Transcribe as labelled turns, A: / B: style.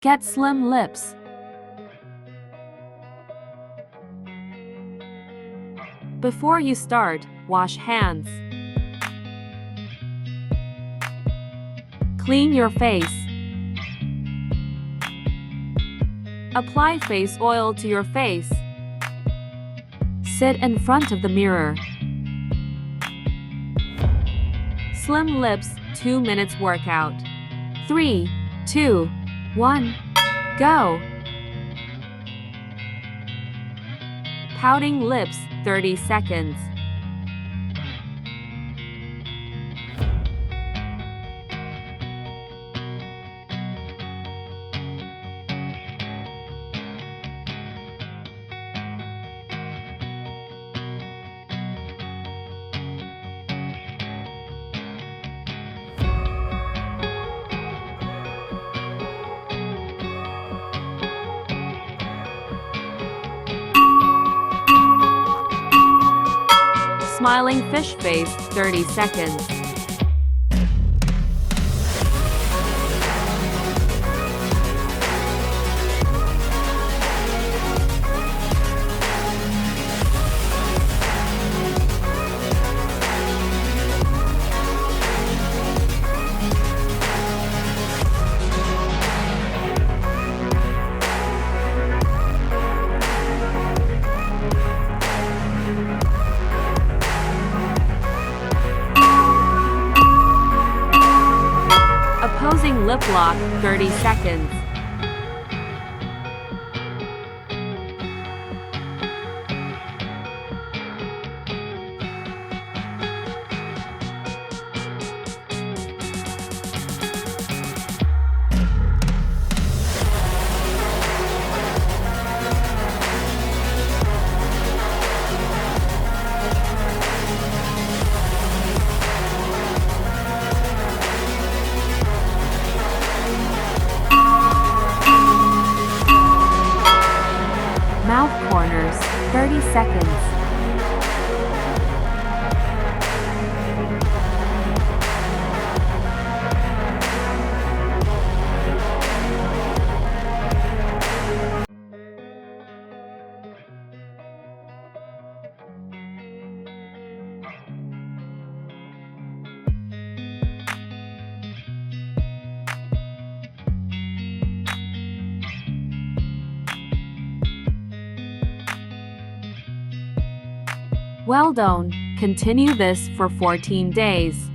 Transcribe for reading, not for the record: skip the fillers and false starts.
A: Get slim lips. Before you start, wash hands. Clean your face. Apply face oil to your face. Sit in front of the mirror. Slim lips, 2 minutes workout. 3, 2, 1, go! Pouting lips, 30 seconds. Smiling fish face, 30 seconds. Opposing lip lock, 30 seconds. Mouth corners, 30 seconds. Well done. Continue this for 14 days.